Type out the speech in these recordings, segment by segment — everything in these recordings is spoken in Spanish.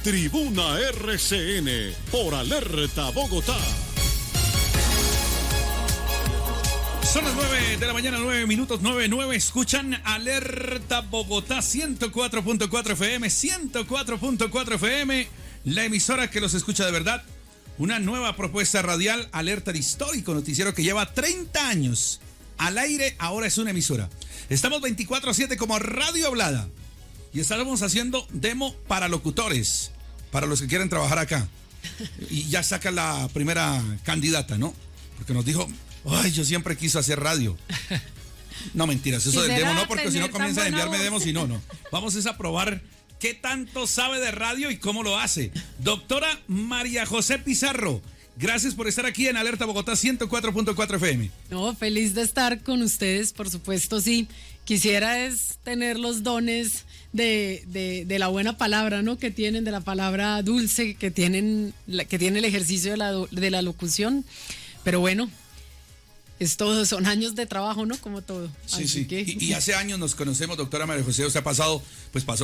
Tribuna RCN por Alerta Bogotá. Son las 9 de la mañana, 9 minutos, 9:09. Escuchan Alerta Bogotá, 104.4 FM, 104.4 FM. La emisora que los escucha de verdad. Una nueva propuesta radial, Alerta, el histórico noticiero que lleva 30 años al aire, ahora es una emisora. Estamos 24/7 como Radio Hablada. Y estamos haciendo demo para locutores, para los que quieren trabajar acá. Y ya saca la primera candidata, ¿no? Porque nos dijo, ay, yo siempre quise hacer radio. No, mentiras, eso del demo no, porque si no comienzan a enviarme demos y no. Vamos a probar qué tanto sabe de radio y cómo lo hace. Doctora María José Pizarro, gracias por estar aquí en Alerta Bogotá 104.4 FM. No, feliz de estar con ustedes, por supuesto, sí. Quisiera es tener los dones de la buena palabra, ¿no? Que tienen, de la palabra dulce, que tiene el ejercicio de la locución. Pero bueno, son años de trabajo, ¿no? Como todo. Sí. Y hace años nos conocemos, doctora María José. O sea, pasó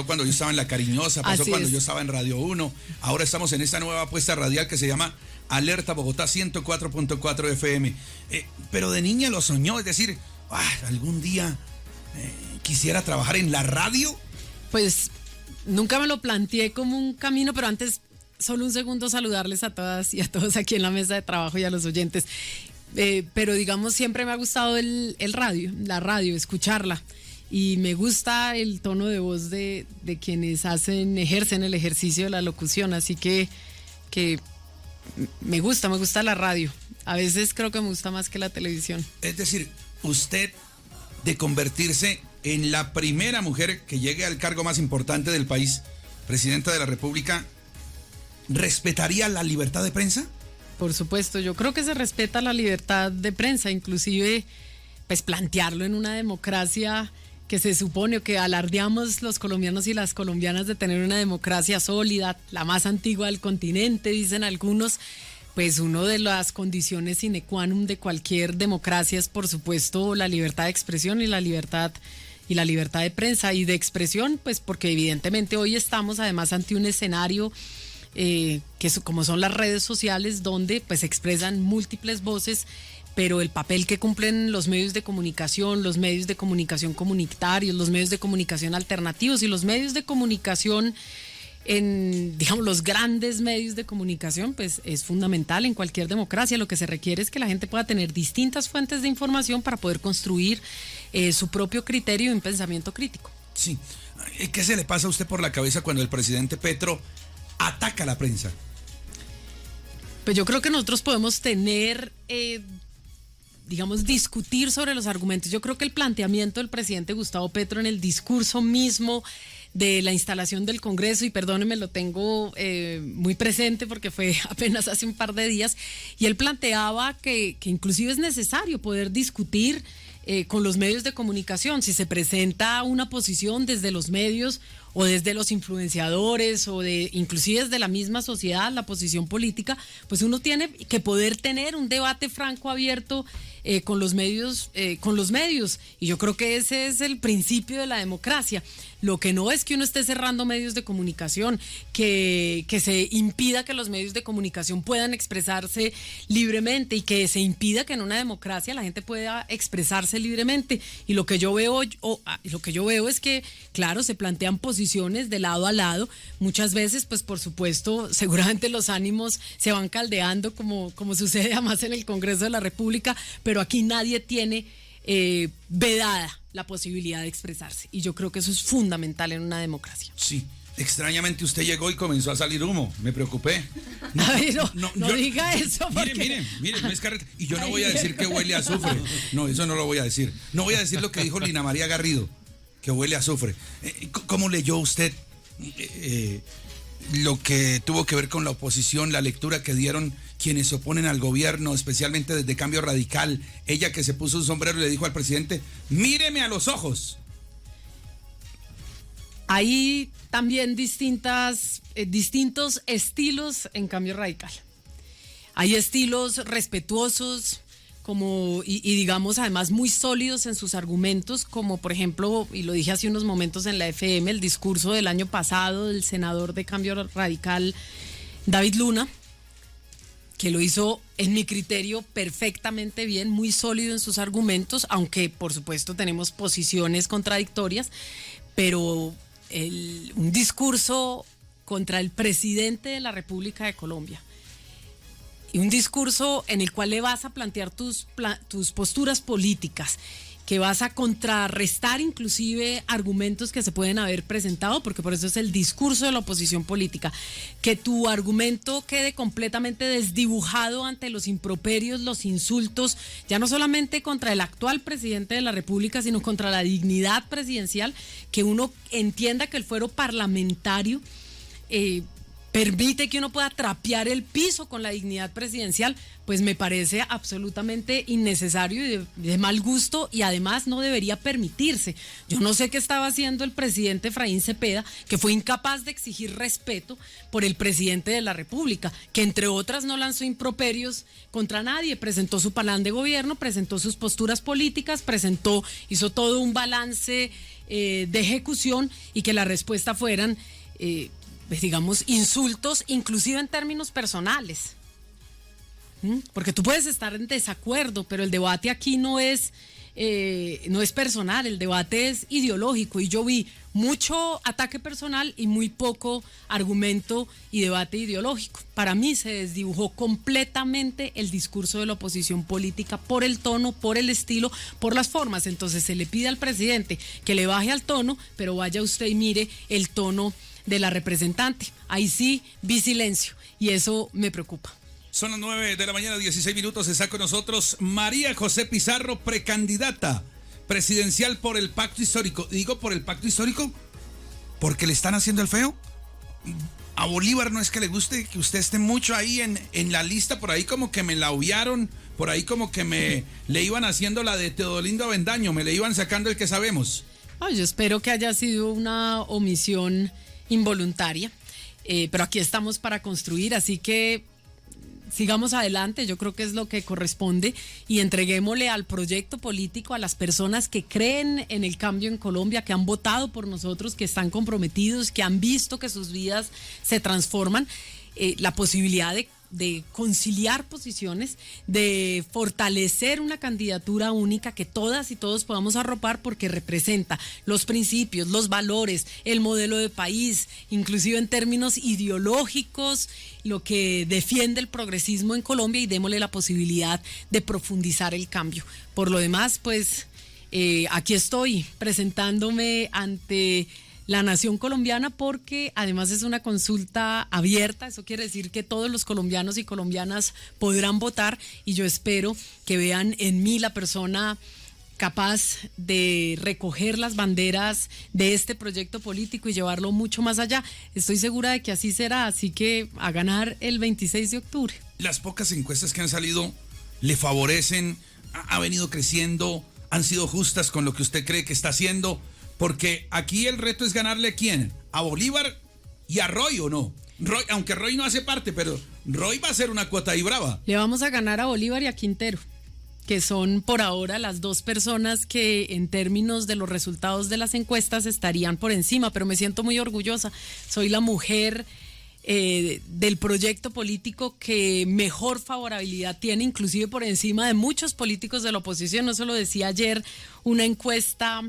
cuando yo estaba en La Cariñosa, pasó cuando yo estaba en Radio 1. Ahora estamos en esta nueva apuesta radial que se llama Alerta Bogotá 104.4 FM. Pero de niña lo soñó, es decir, algún día quisiera trabajar en la radio. Pues nunca me lo planteé como un camino, pero antes, solo un segundo, saludarles a todas y a todos aquí en la mesa de trabajo y a los oyentes. Pero digamos, siempre me ha gustado la radio, escucharla. Y me gusta el tono de voz de quienes ejercen el ejercicio de la locución. Así que me gusta la radio. A veces creo que me gusta más que la televisión. Es decir, usted, de convertirse en la primera mujer que llegue al cargo más importante del país, presidenta de la República, ¿respetaría la libertad de prensa? Por supuesto, yo creo que se respeta la libertad de prensa, inclusive pues plantearlo en una democracia que se supone o que alardeamos los colombianos y las colombianas de tener una democracia sólida, la más antigua del continente, dicen algunos. Pues una de las condiciones sine qua non de cualquier democracia es, por supuesto, la libertad de expresión y la libertad de prensa y de expresión, pues porque evidentemente hoy estamos además ante un escenario como son las redes sociales, donde pues se expresan múltiples voces, pero el papel que cumplen los medios de comunicación comunitarios, los medios de comunicación alternativos y los medios de comunicación digamos, los grandes medios de comunicación, pues es fundamental en cualquier democracia. Lo que se requiere es que la gente pueda tener distintas fuentes de información para poder construir su propio criterio y un pensamiento crítico. Sí. ¿Qué se le pasa a usted por la cabeza cuando el presidente Petro ataca a la prensa? Pues yo creo que nosotros podemos tener, discutir sobre los argumentos. Yo creo que el planteamiento del presidente Gustavo Petro en el discurso mismo de la instalación del Congreso, y perdónenme, lo tengo muy presente porque fue apenas hace un par de días, y él planteaba que inclusive es necesario poder discutir con los medios de comunicación. Si se presenta una posición desde los medios o desde los influenciadores o inclusive desde la misma sociedad, la posición política, pues uno tiene que poder tener un debate franco, abierto con los medios, y yo creo que ese es el principio de la democracia. Lo que no es que uno esté cerrando medios de comunicación, que se impida que los medios de comunicación puedan expresarse libremente y que se impida que en una democracia la gente pueda expresarse libremente. Y lo que yo veo es que, claro, se plantean posiciones de lado a lado. Muchas veces, pues por supuesto, seguramente los ánimos se van caldeando como sucede además en el Congreso de la República, pero aquí nadie tiene vedada la posibilidad de expresarse, y yo creo que eso es fundamental en una democracia. Sí, extrañamente usted llegó y comenzó a salir humo, me preocupé. No diga eso. Mire, no es carreta. Y yo no voy a decir que huele a azufre, no, eso no lo voy a decir. No voy a decir lo que dijo Lina María Garrido, que huele a azufre. ¿Cómo leyó usted lo que tuvo que ver con la oposición, la lectura que dieron quienes se oponen al gobierno, especialmente desde Cambio Radical? Ella que se puso un sombrero y le dijo al presidente, míreme a los ojos. Hay también distintos estilos en Cambio Radical. Hay estilos respetuosos, y digamos además muy sólidos en sus argumentos, como por ejemplo, y lo dije hace unos momentos en la FM, el discurso del año pasado del senador de Cambio Radical, David Luna, que lo hizo, en mi criterio, perfectamente bien, muy sólido en sus argumentos, aunque por supuesto tenemos posiciones contradictorias, pero un discurso contra el presidente de la República de Colombia, y un discurso en el cual le vas a plantear tus posturas políticas, que vas a contrarrestar inclusive argumentos que se pueden haber presentado, porque por eso es el discurso de la oposición política, que tu argumento quede completamente desdibujado ante los improperios, los insultos, ya no solamente contra el actual presidente de la República, sino contra la dignidad presidencial, que uno entienda que el fuero parlamentario permite que uno pueda trapear el piso con la dignidad presidencial, pues me parece absolutamente innecesario y de mal gusto, y además no debería permitirse. Yo no sé qué estaba haciendo el presidente Efraín Cepeda, que fue incapaz de exigir respeto por el presidente de la República, que entre otras no lanzó improperios contra nadie, presentó su plan de gobierno, presentó sus posturas políticas, hizo todo un balance de ejecución, y que la respuesta fueran digamos, insultos, inclusive en términos personales. Porque tú puedes estar en desacuerdo, pero el debate aquí no es personal, el debate es ideológico, y yo vi mucho ataque personal y muy poco argumento y debate ideológico. Para mí se desdibujó completamente el discurso de la oposición política por el tono, por el estilo, por las formas. Entonces se le pide al presidente que le baje al tono, pero vaya usted y mire el tono de la representante. Ahí sí vi silencio, y eso me preocupa. Son las 9 de la mañana, 16 minutos. Está con nosotros María José Pizarro, precandidata presidencial por el Pacto Histórico. Digo por el Pacto Histórico porque le están haciendo el feo. A Bolívar no es que le guste que usted esté mucho ahí en la lista, por ahí como que me la obviaron, por ahí como que le iban haciendo la de Teodolindo Avendaño, me le iban sacando el que sabemos. Yo espero que haya sido una omisión involuntaria, pero aquí estamos para construir, así que sigamos adelante. Yo creo que es lo que corresponde, y entreguémosle al proyecto político, a las personas que creen en el cambio en Colombia, que han votado por nosotros, que están comprometidos, que han visto que sus vidas se transforman, la posibilidad de conciliar posiciones, de fortalecer una candidatura única que todas y todos podamos arropar, porque representa los principios, los valores, el modelo de país, inclusive en términos ideológicos, lo que defiende el progresismo en Colombia, y démosle la posibilidad de profundizar el cambio. Por lo demás, pues aquí estoy presentándome ante la nación colombiana, porque además es una consulta abierta. Eso quiere decir que todos los colombianos y colombianas podrán votar, y yo espero que vean en mí la persona capaz de recoger las banderas de este proyecto político y llevarlo mucho más allá. Estoy segura de que así será, así que a ganar el 26 de octubre. Las pocas encuestas que han salido le favorecen, ha venido creciendo, han sido justas con lo que usted cree que está haciendo. Porque aquí el reto es ganarle ¿a quién? ¿A Bolívar y a Roy, o no? Roy, aunque Roy no hace parte, pero Roy va a ser una cuota ahí brava. Le vamos a ganar a Bolívar y a Quintero, que son por ahora las dos personas que en términos de los resultados de las encuestas estarían por encima, pero me siento muy orgullosa. Soy la mujer del proyecto político que mejor favorabilidad tiene, inclusive por encima de muchos políticos de la oposición. No se lo decía ayer una encuesta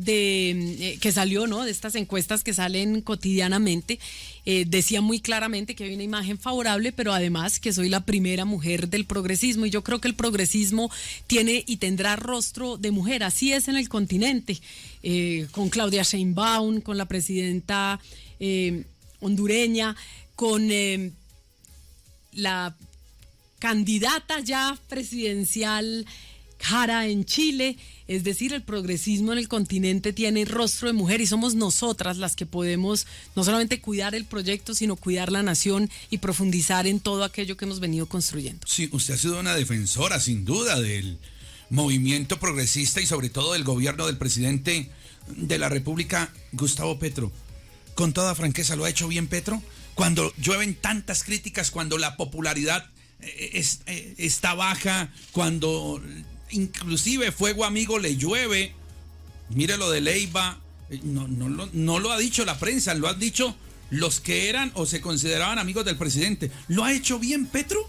que salió, ¿no?, de estas encuestas que salen cotidianamente, decía muy claramente que hay una imagen favorable, pero además que soy la primera mujer del progresismo, y yo creo que el progresismo tiene y tendrá rostro de mujer. Así es en el continente, con Claudia Sheinbaum, con la presidenta hondureña, con la candidata ya presidencial Jara en Chile. Es decir, el progresismo en el continente tiene rostro de mujer, y somos nosotras las que podemos no solamente cuidar el proyecto, sino cuidar la nación y profundizar en todo aquello que hemos venido construyendo. Sí, usted ha sido una defensora, sin duda, del movimiento progresista y sobre todo del gobierno del presidente de la República, Gustavo Petro. Con toda franqueza, ¿lo ha hecho bien Petro? Cuando llueven tantas críticas, cuando la popularidad está baja, cuando inclusive fuego amigo le llueve. Mire lo de Leiva, no lo ha dicho la prensa, lo han dicho los que eran o se consideraban amigos del presidente. ¿Lo ha hecho bien Petro?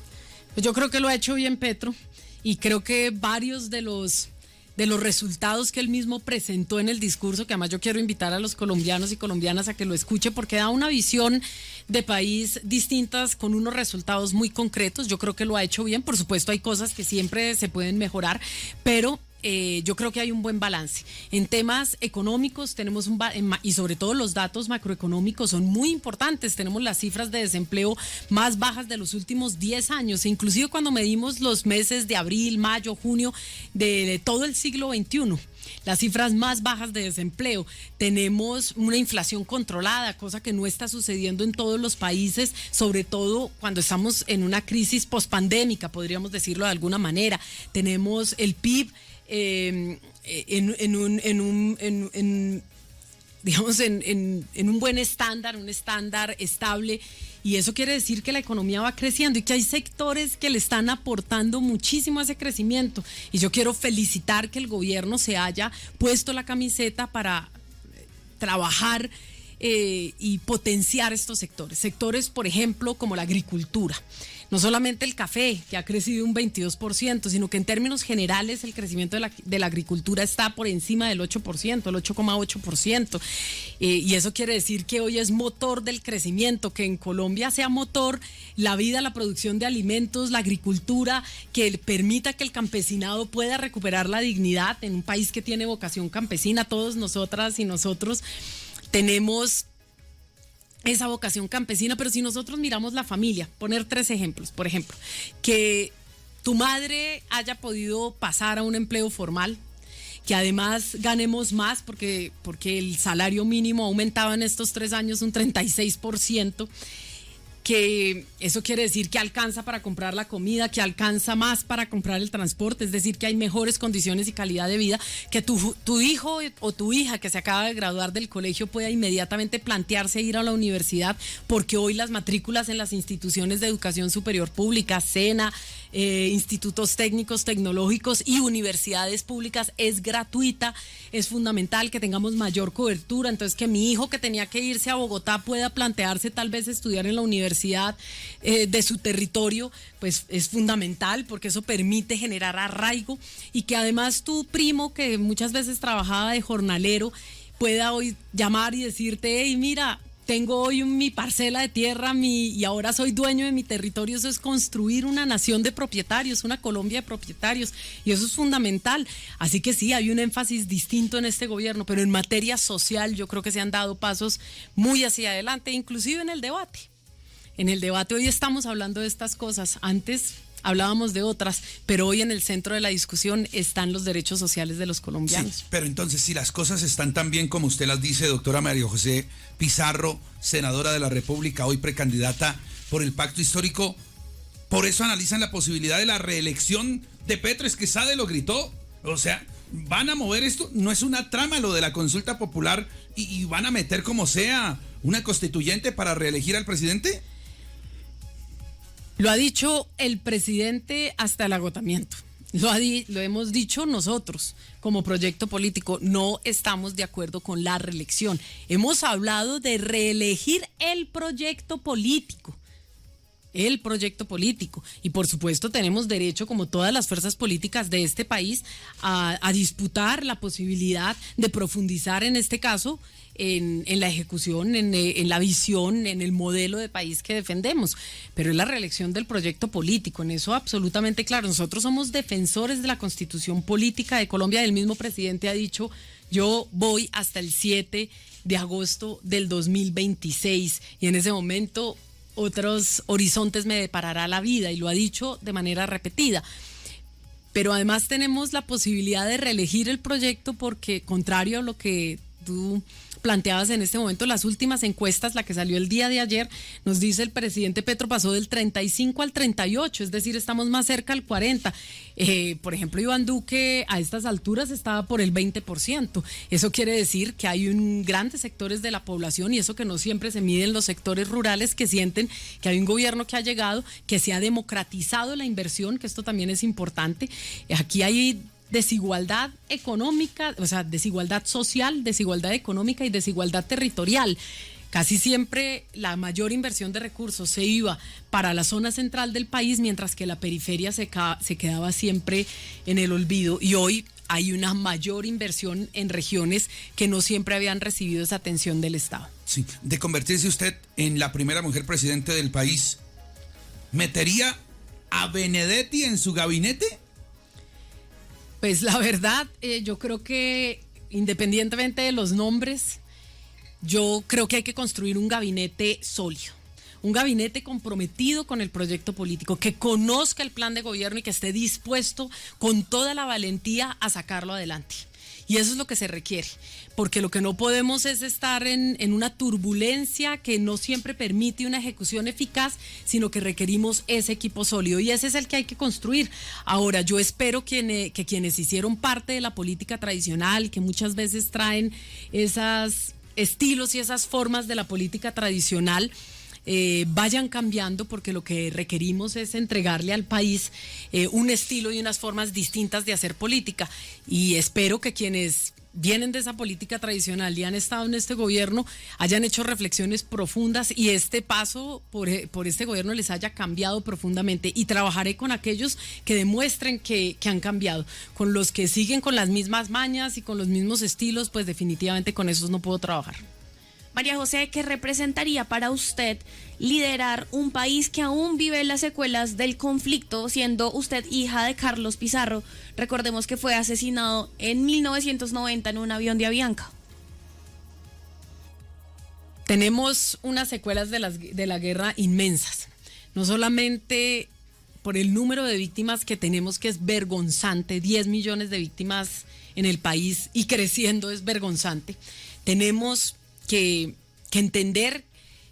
Yo creo que lo ha hecho bien Petro y creo que varios de los resultados que él mismo presentó en el discurso, que además yo quiero invitar a los colombianos y colombianas a que lo escuchen porque da una visión de país distintas con unos resultados muy concretos. Yo creo que lo ha hecho bien, por supuesto hay cosas que siempre se pueden mejorar, pero yo creo que hay un buen balance. En temas económicos tenemos y sobre todo los datos macroeconómicos son muy importantes. Tenemos las cifras de desempleo más bajas de los últimos 10 años, e inclusive cuando medimos los meses de abril, mayo, junio de todo el siglo XXI. Las cifras más bajas de desempleo. Tenemos una inflación controlada, cosa que no está sucediendo en todos los países, sobre todo cuando estamos en una crisis pospandémica, podríamos decirlo de alguna manera. Tenemos el PIB en un buen estándar, un estándar estable, y eso quiere decir que la economía va creciendo y que hay sectores que le están aportando muchísimo a ese crecimiento. Y yo quiero felicitar que el gobierno se haya puesto la camiseta para trabajar y potenciar estos sectores. Sectores, por ejemplo, como la agricultura. No solamente el café, que ha crecido un 22%, sino que en términos generales el crecimiento de la agricultura está por encima del 8%, el 8,8%. Y eso quiere decir que hoy es motor del crecimiento, que en Colombia sea motor la vida, la producción de alimentos, la agricultura, que permita que el campesinado pueda recuperar la dignidad en un país que tiene vocación campesina. Todos nosotras y nosotros tenemos esa vocación campesina, pero si nosotros miramos la familia, poner 3 ejemplos, por ejemplo, que tu madre haya podido pasar a un empleo formal, que además ganemos más porque el salario mínimo ha aumentado en estos 3 años un 36%, que eso quiere decir que alcanza para comprar la comida, que alcanza más para comprar el transporte, es decir, que hay mejores condiciones y calidad de vida, que tu hijo o tu hija que se acaba de graduar del colegio pueda inmediatamente plantearse ir a la universidad, porque hoy las matrículas en las instituciones de educación superior pública, SENA, institutos técnicos, tecnológicos y universidades públicas es gratuita. Es fundamental que tengamos mayor cobertura, entonces que mi hijo que tenía que irse a Bogotá pueda plantearse tal vez estudiar en la universidad de su territorio, pues es fundamental porque eso permite generar arraigo, y que además tu primo que muchas veces trabajaba de jornalero pueda hoy llamar y decirte: hey, mira, tengo hoy mi parcela de tierra y ahora soy dueño de mi territorio. Eso es construir una nación de propietarios, una Colombia de propietarios, y eso es fundamental. Así que sí, hay un énfasis distinto en este gobierno, pero en materia social yo creo que se han dado pasos muy hacia adelante, inclusive en el debate. En el debate hoy estamos hablando de estas cosas, antes hablábamos de otras, pero hoy en el centro de la discusión están los derechos sociales de los colombianos. Sí, pero entonces, si las cosas están tan bien como usted las dice, doctora María José Pizarro, senadora de la República, hoy precandidata por el Pacto Histórico, por eso analizan la posibilidad de la reelección de Petro. Es que Sade lo gritó, o sea, van a mover esto, no es una trama lo de la consulta popular, y van a meter como sea una constituyente para reelegir al presidente. Lo ha dicho el presidente hasta el agotamiento. Lo hemos dicho nosotros como proyecto político. No estamos de acuerdo con la reelección. Hemos hablado de reelegir el proyecto político. El proyecto político. Y por supuesto tenemos derecho, como todas las fuerzas políticas de este país, a disputar la posibilidad de profundizar en este caso en la ejecución, en la visión, en el modelo de país que defendemos. Pero es la reelección del proyecto político, en eso absolutamente claro. Nosotros somos defensores de la Constitución Política de Colombia. El mismo presidente ha dicho: yo voy hasta el 7 de agosto del 2026, y en ese momento otros horizontes me deparará la vida, y lo ha dicho de manera repetida. Pero además tenemos la posibilidad de reelegir el proyecto porque, contrario a lo que Tú planteabas en este momento las últimas encuestas, la que salió el día de ayer, nos dice el presidente Petro pasó del 35 al 38, es decir, estamos más cerca al 40. Por ejemplo, Iván Duque a estas alturas estaba por el 20%. Eso quiere decir que hay grandes sectores de la población, y eso que no siempre se mide en los sectores rurales, que sienten que hay un gobierno que ha llegado, que se ha democratizado la inversión, que esto también es importante. Aquí hay desigualdad económica, o sea, desigualdad social, desigualdad económica y desigualdad territorial. Casi siempre la mayor inversión de recursos se iba para la zona central del país, mientras que la periferia se quedaba siempre en el olvido. Y hoy hay una mayor inversión en regiones que no siempre habían recibido esa atención del Estado. Sí, de convertirse usted en la primera mujer presidente del país, ¿metería a Benedetti en su gabinete? Pues la verdad, yo creo que independientemente de los nombres, yo creo que hay que construir un gabinete sólido, un gabinete comprometido con el proyecto político, que conozca el plan de gobierno y que esté dispuesto con toda la valentía a sacarlo adelante. Y eso es lo que se requiere, porque lo que no podemos es estar en una turbulencia que no siempre permite una ejecución eficaz, sino que requerimos ese equipo sólido, y ese es el que hay que construir. Ahora, yo espero que quienes hicieron parte de la política tradicional, que muchas veces traen esos estilos y esas formas de la política tradicional, vayan cambiando, porque lo que requerimos es entregarle al país un estilo y unas formas distintas de hacer política, y espero que quienes vienen de esa política tradicional y han estado en este gobierno hayan hecho reflexiones profundas, y este paso por este gobierno les haya cambiado profundamente, y trabajaré con aquellos que demuestren que han cambiado. Con los que siguen con las mismas mañas y con los mismos estilos, pues definitivamente con esos no puedo trabajar. María José, ¿qué representaría para usted liderar un país que aún vive las secuelas del conflicto, siendo usted hija de Carlos Pizarro? Recordemos que fue asesinado en 1990 en un avión de Avianca. Tenemos unas secuelas de la guerra inmensas, no solamente por el número de víctimas que tenemos, que es vergonzante, 10 millones de víctimas en el país y creciendo, es vergonzante. Tenemos que entender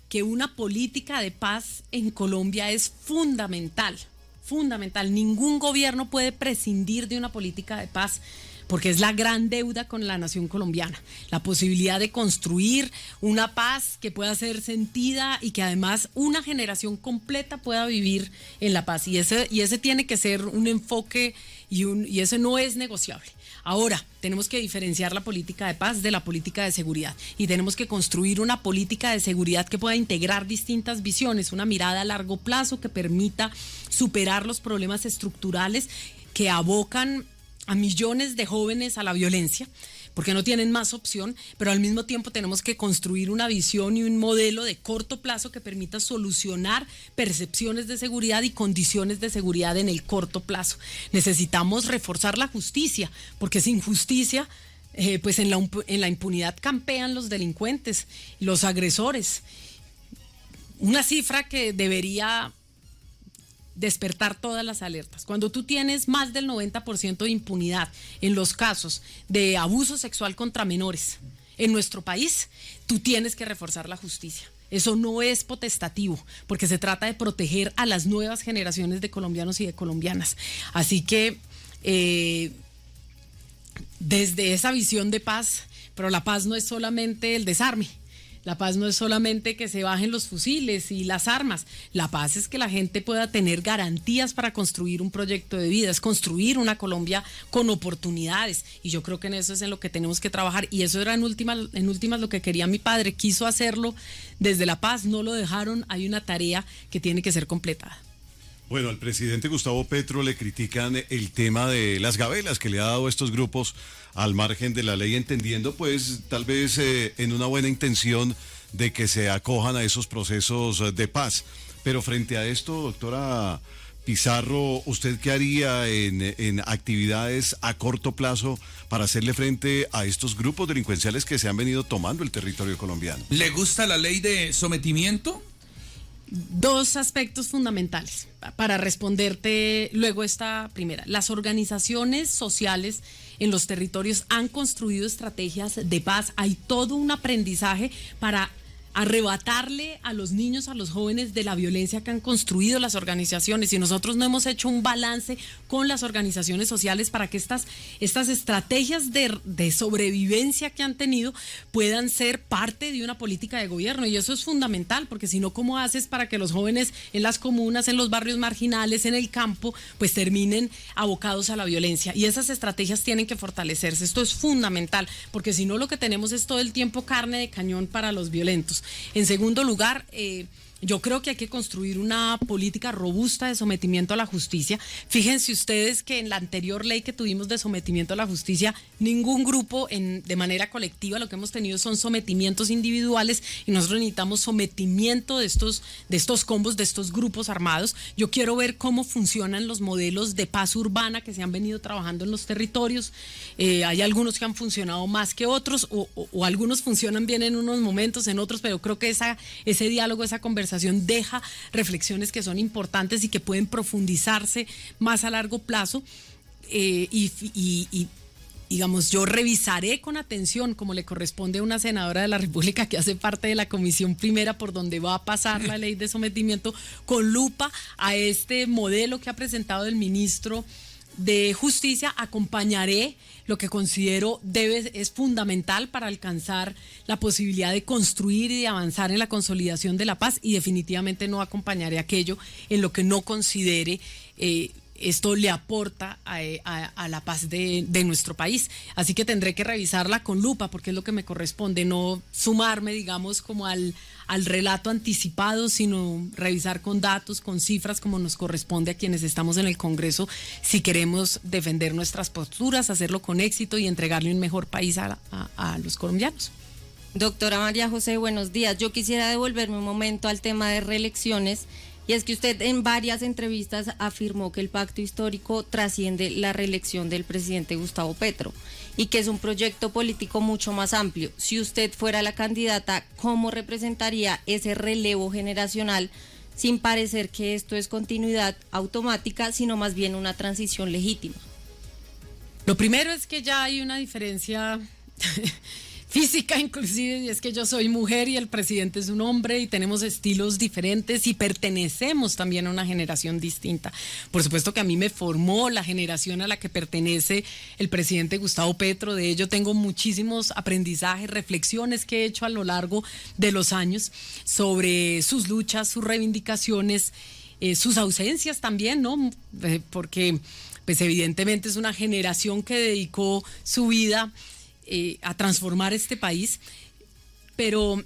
que una política de paz en Colombia es fundamental, fundamental. Ningún gobierno puede prescindir de una política de paz, porque es la gran deuda con la nación colombiana, la posibilidad de construir una paz que pueda ser sentida y que además una generación completa pueda vivir en la paz, y ese tiene que ser un enfoque, y ese no es negociable. Ahora, tenemos que diferenciar la política de paz de la política de seguridad, y tenemos que construir una política de seguridad que pueda integrar distintas visiones, una mirada a largo plazo que permita superar los problemas estructurales que abocan a millones de jóvenes a la violencia, porque no tienen más opción, pero al mismo tiempo tenemos que construir una visión y un modelo de corto plazo que permita solucionar percepciones de seguridad y condiciones de seguridad en el corto plazo. Necesitamos reforzar la justicia, porque sin justicia, pues en la impunidad campean los delincuentes, los agresores. Una cifra que debería despertar todas las alertas. Cuando tú tienes más del 90% de impunidad en los casos de abuso sexual contra menores en nuestro país, tú tienes que reforzar la justicia. Eso no es potestativo, porque se trata de proteger a las nuevas generaciones de colombianos y de colombianas. Así que desde esa visión de paz, pero la paz no es solamente el desarme. La paz no es solamente que se bajen los fusiles y las armas. La paz es que la gente pueda tener garantías para construir un proyecto de vida, es construir una Colombia con oportunidades. Y yo creo que en eso es en lo que tenemos que trabajar. Y eso era en últimas lo que quería mi padre. Quiso hacerlo desde la paz, no lo dejaron. Hay una tarea que tiene que ser completada. Bueno, al presidente Gustavo Petro le critican el tema de las gabelas que le ha dado a estos grupos al margen de la ley, entendiendo pues tal vez en una buena intención de que se acojan a esos procesos de paz. Pero frente a esto, doctora Pizarro, ¿usted qué haría en actividades a corto plazo para hacerle frente a estos grupos delincuenciales que se han venido tomando el territorio colombiano? ¿Le gusta la ley de sometimiento? Dos aspectos fundamentales para responderte luego esta primera. Las organizaciones sociales en los territorios han construido estrategias de paz. Hay todo un aprendizaje para arrebatarle a los niños, a los jóvenes de la violencia que han construido las organizaciones, y nosotros no hemos hecho un balance con las organizaciones sociales para que estas estrategias de sobrevivencia que han tenido puedan ser parte de una política de gobierno, y eso es fundamental, porque si no, ¿cómo haces para que los jóvenes en las comunas, en los barrios marginales, en el campo, pues terminen abocados a la violencia? Y esas estrategias tienen que fortalecerse, esto es fundamental, porque si no, lo que tenemos es todo el tiempo carne de cañón para los violentos. En segundo lugar, yo creo que hay que construir una política robusta de sometimiento a la justicia. Fíjense ustedes que en la anterior ley que tuvimos de sometimiento a la justicia, ningún grupo de manera colectiva, lo que hemos tenido son sometimientos individuales, y nosotros necesitamos sometimiento de estos combos, de estos grupos armados. Yo quiero ver cómo funcionan los modelos de paz urbana que se han venido trabajando en los territorios. Hay algunos que han funcionado más que otros, o algunos funcionan bien en unos momentos, en otros, pero creo que ese diálogo, esa conversación deja reflexiones que son importantes y que pueden profundizarse más a largo plazo, y digamos, yo revisaré con atención, como le corresponde a una senadora de la República que hace parte de la Comisión Primera, por donde va a pasar la ley de sometimiento, con lupa a este modelo que ha presentado el ministro de Justicia. Acompañaré lo que considero es fundamental para alcanzar la posibilidad de construir y de avanzar en la consolidación de la paz, y definitivamente no acompañaré aquello en lo que no considere esto le aporta a la paz de nuestro país. Así que tendré que revisarla con lupa, porque es lo que me corresponde, no sumarme, digamos, como al relato anticipado, sino revisar con datos, con cifras, como nos corresponde a quienes estamos en el Congreso, si queremos defender nuestras posturas, hacerlo con éxito y entregarle un mejor país a los colombianos. Doctora María José, buenos días. Yo quisiera devolverme un momento al tema de reelecciones. Y es que usted en varias entrevistas afirmó que el pacto histórico trasciende la reelección del presidente Gustavo Petro y que es un proyecto político mucho más amplio. Si usted fuera la candidata, ¿cómo representaría ese relevo generacional, sin parecer que esto es continuidad automática, sino más bien una transición legítima? Lo primero es que ya hay una diferencia física inclusive, y es que yo soy mujer y el presidente es un hombre, y tenemos estilos diferentes y pertenecemos también a una generación distinta. Por supuesto que a mí me formó la generación a la que pertenece el presidente Gustavo Petro. De ello tengo muchísimos aprendizajes, reflexiones que he hecho a lo largo de los años sobre sus luchas, sus reivindicaciones, sus ausencias también, ¿no? Porque pues evidentemente es una generación que dedicó su vida a transformar este país, pero,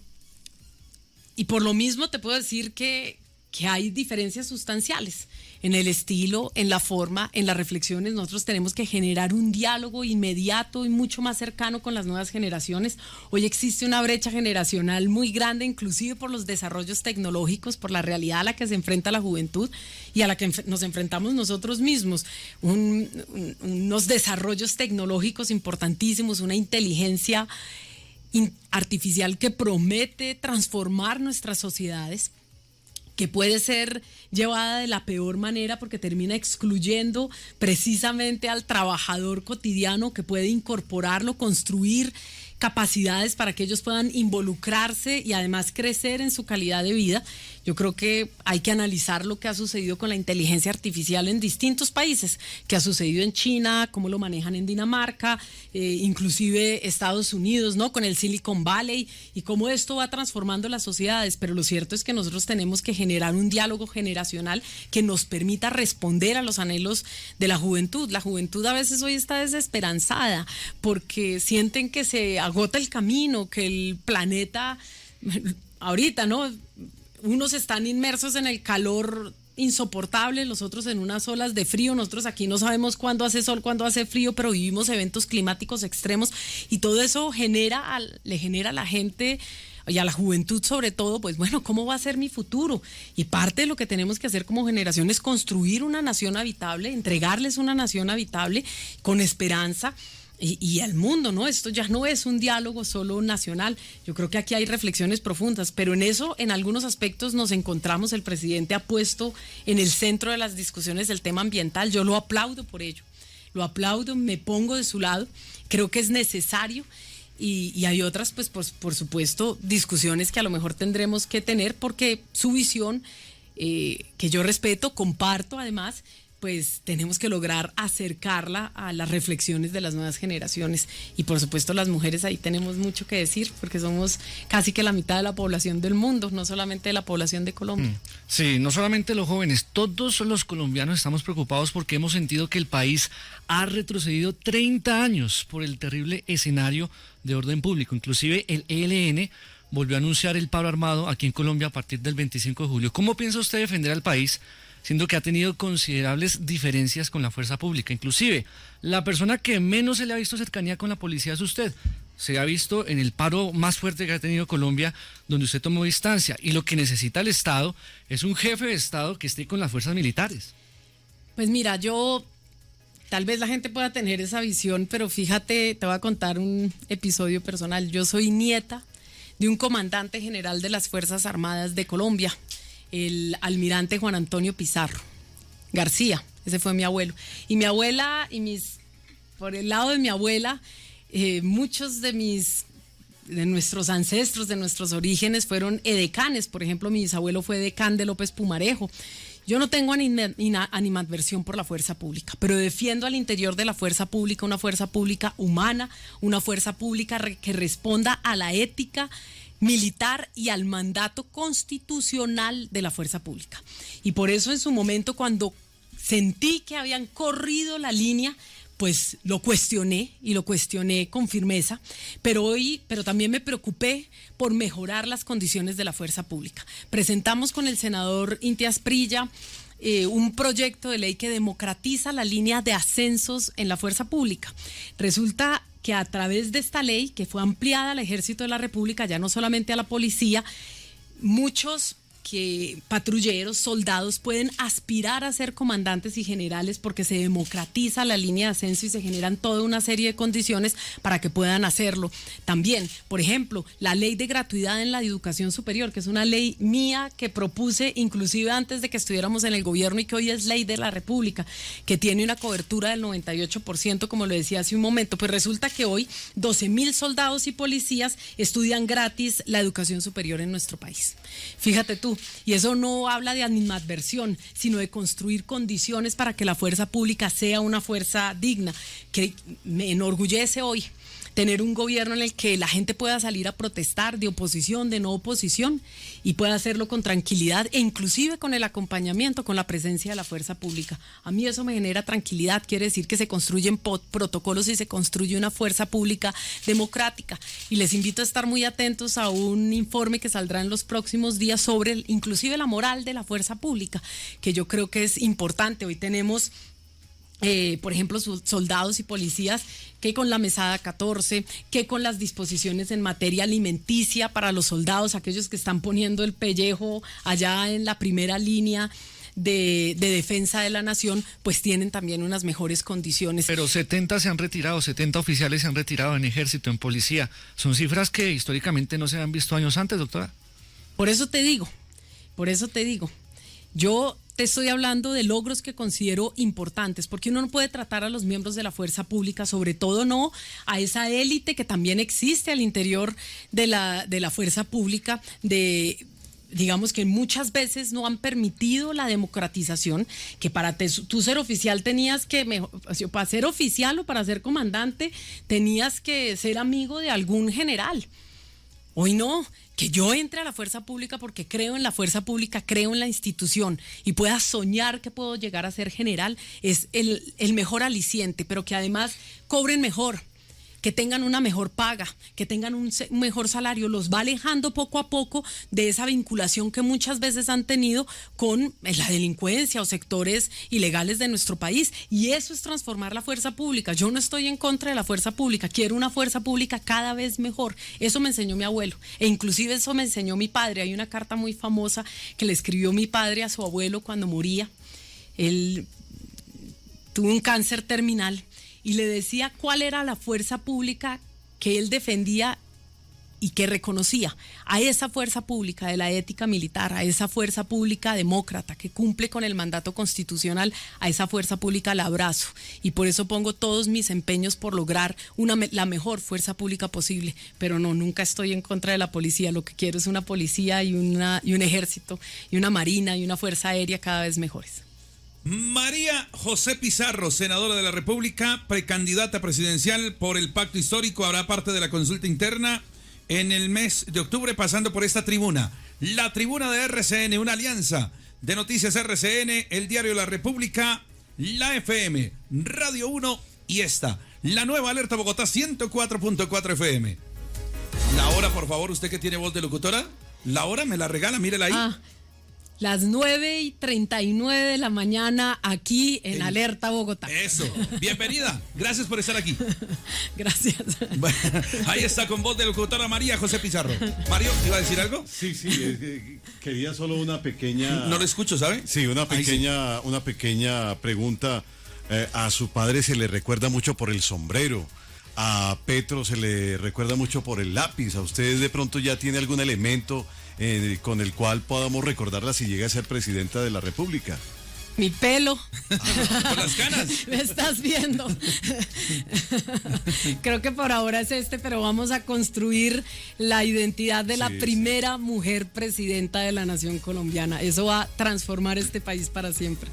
y por lo mismo te puedo decir que hay diferencias sustanciales en el estilo, en la forma, en las reflexiones. Nosotros tenemos que generar un diálogo inmediato y mucho más cercano con las nuevas generaciones. Hoy existe una brecha generacional muy grande, inclusive por los desarrollos tecnológicos, por la realidad a la que se enfrenta la juventud y a la que nos enfrentamos nosotros mismos. Unos desarrollos tecnológicos importantísimos, una inteligencia artificial que promete transformar nuestras sociedades, que puede ser llevada de la peor manera porque termina excluyendo precisamente al trabajador cotidiano, que puede incorporarlo, construir capacidades para que ellos puedan involucrarse y además crecer en su calidad de vida. Yo creo que hay que analizar lo que ha sucedido con la inteligencia artificial en distintos países, que ha sucedido en China, cómo lo manejan en Dinamarca, inclusive Estados Unidos, ¿no? Con el Silicon Valley, y cómo esto va transformando las sociedades. Pero lo cierto es que nosotros tenemos que generar un diálogo generacional que nos permita responder a los anhelos de la juventud. La juventud a veces hoy está desesperanzada porque sienten que se agota el camino, que el planeta ahorita, ¿no? Unos están inmersos en el calor insoportable, los otros en unas olas de frío. Nosotros aquí no sabemos cuándo hace sol, cuándo hace frío, pero vivimos eventos climáticos extremos, y todo eso le genera a la gente y a la juventud sobre todo, pues bueno, ¿cómo va a ser mi futuro? Y parte de lo que tenemos que hacer como generación es construir una nación habitable, entregarles una nación habitable con esperanza. Y al mundo, ¿no? Esto ya no es un diálogo solo nacional. Yo creo que aquí hay reflexiones profundas, pero en eso, en algunos aspectos nos encontramos. El presidente ha puesto en el centro de las discusiones el tema ambiental. Yo lo aplaudo por ello. lo aplaudo, me pongo de su lado, creo que es necesario. Y hay otras, pues por supuesto, discusiones que a lo mejor tendremos que tener porque su visión, que yo respeto, comparto además, pues tenemos que lograr acercarla a las reflexiones de las nuevas generaciones. Y por supuesto las mujeres ahí tenemos mucho que decir, porque somos casi que la mitad de la población del mundo, no solamente de la población de Colombia. Sí, no solamente los jóvenes, todos los colombianos estamos preocupados porque hemos sentido que el país ha retrocedido 30 años por el terrible escenario de orden público. Inclusive el ELN volvió a anunciar el paro armado aquí en Colombia a partir del 25 de julio. ¿Cómo piensa usted defender al país, siendo que ha tenido considerables diferencias con la fuerza pública? Inclusive, la persona que menos se le ha visto cercanía con la policía es usted. Se ha visto en el paro más fuerte que ha tenido Colombia, donde usted tomó distancia. Y lo que necesita el Estado es un jefe de Estado que esté con las fuerzas militares. Pues mira, tal vez la gente pueda tener esa visión, pero fíjate, te voy a contar un episodio personal. Yo soy nieta de un comandante general de las Fuerzas Armadas de Colombia, el almirante Juan Antonio Pizarro García, ese fue mi abuelo. Y mi abuela por el lado de mi abuela, muchos de nuestros ancestros, de nuestros orígenes fueron edecanes. Por ejemplo, mi bisabuelo fue edecán de López Pumarejo. Yo no tengo animadversión por la fuerza pública, pero defiendo al interior de la fuerza pública una fuerza pública humana, una fuerza pública que responda a la ética militar y al mandato constitucional de la fuerza pública. Y por eso en su momento, cuando sentí que habían corrido la línea, pues lo cuestioné y lo cuestioné con firmeza, pero también me preocupé por mejorar las condiciones de la fuerza pública. Presentamos con el senador Inti Asprilla un proyecto de ley que democratiza la línea de ascensos en la fuerza pública. Resulta que a través de esta ley, que fue ampliada al Ejército de la República, ya no solamente a la policía, muchos patrulleros, soldados pueden aspirar a ser comandantes y generales porque se democratiza la línea de ascenso y se generan toda una serie de condiciones para que puedan hacerlo. También, por ejemplo, la ley de gratuidad en la educación superior, que es una ley mía que propuse inclusive antes de que estuviéramos en el gobierno y que hoy es ley de la República, que tiene una cobertura del 98%, como lo decía hace un momento. Pues resulta que hoy 12,000 soldados y policías estudian gratis la educación superior en nuestro país. Fíjate tú. Y eso no habla de animadversión, sino de construir condiciones para que la fuerza pública sea una fuerza digna, que me enorgullece hoy tener un gobierno en el que la gente pueda salir a protestar, de oposición, de no oposición, y pueda hacerlo con tranquilidad e inclusive con el acompañamiento, con la presencia de la fuerza pública. A mí eso me genera tranquilidad, quiere decir que se construyen protocolos y se construye una fuerza pública democrática. Y les invito a estar muy atentos a un informe que saldrá en los próximos días sobre inclusive la moral de la fuerza pública, que yo creo que es importante. Hoy tenemos por ejemplo, soldados y policías que con la mesada 14, que con las disposiciones en materia alimenticia para los soldados, aquellos que están poniendo el pellejo allá en la primera línea de defensa de la nación, pues tienen también unas mejores condiciones. Pero 70 se han retirado, 70 oficiales se han retirado en ejército, en policía. Son cifras que históricamente no se han visto años antes, doctora. Por eso te digo, yo te estoy hablando de logros que considero importantes, porque uno no puede tratar a los miembros de la fuerza pública, sobre todo no a esa élite que también existe al interior de la fuerza pública, digamos que muchas veces no han permitido la democratización, que para tú ser oficial tenías que, para ser oficial o para ser comandante, tenías que ser amigo de algún general. Hoy no, que yo entre a la fuerza pública porque creo en la fuerza pública, creo en la institución y pueda soñar que puedo llegar a ser general, es el mejor aliciente, pero que además cobren mejor, que tengan una mejor paga, que tengan un mejor salario, los va alejando poco a poco de esa vinculación que muchas veces han tenido con la delincuencia o sectores ilegales de nuestro país. Y eso es transformar la fuerza pública. Yo no estoy en contra de la fuerza pública, quiero una fuerza pública cada vez mejor. Eso me enseñó mi abuelo e inclusive eso me enseñó mi padre. Hay una carta muy famosa que le escribió mi padre a su abuelo cuando moría. Él tuvo un cáncer terminal y le decía cuál era la fuerza pública que él defendía y que reconocía a esa fuerza pública de la ética militar, a esa fuerza pública demócrata que cumple con el mandato constitucional, a esa fuerza pública la abrazo. Y por eso pongo todos mis empeños por lograr la mejor fuerza pública posible. Pero no, nunca estoy en contra de la policía. Lo que quiero es una policía y un ejército y una marina y una fuerza aérea cada vez mejores. María José Pizarro, senadora de la República, precandidata presidencial por el Pacto Histórico, hará parte de la consulta interna en el mes de octubre, pasando por esta tribuna. La tribuna de RCN, una alianza de Noticias RCN, el diario La República, la FM, Radio 1 y esta, la nueva Alerta Bogotá 104.4 FM. La hora, por favor, usted que tiene voz de locutora, la hora me la regala, mírela ahí. Las 9:39 de la mañana aquí en Alerta Bogotá. Eso, bienvenida, gracias por estar aquí. Gracias. Bueno, ahí está con voz de locutora María José Pizarro. Mario, ¿iba a decir algo? Sí, quería solo una pequeña... No lo escucho, ¿sabe? Sí, una pequeña pregunta. A su padre se le recuerda mucho por el sombrero. A Petro se le recuerda mucho por el lápiz. ¿A usted de pronto ya tiene algún elemento con el cual podamos recordarla si llega a ser presidenta de la República? Mi pelo. Por las canas. Me estás viendo. Creo que por ahora es pero vamos a construir la identidad de la primera mujer presidenta de la nación colombiana. Eso va a transformar este país para siempre.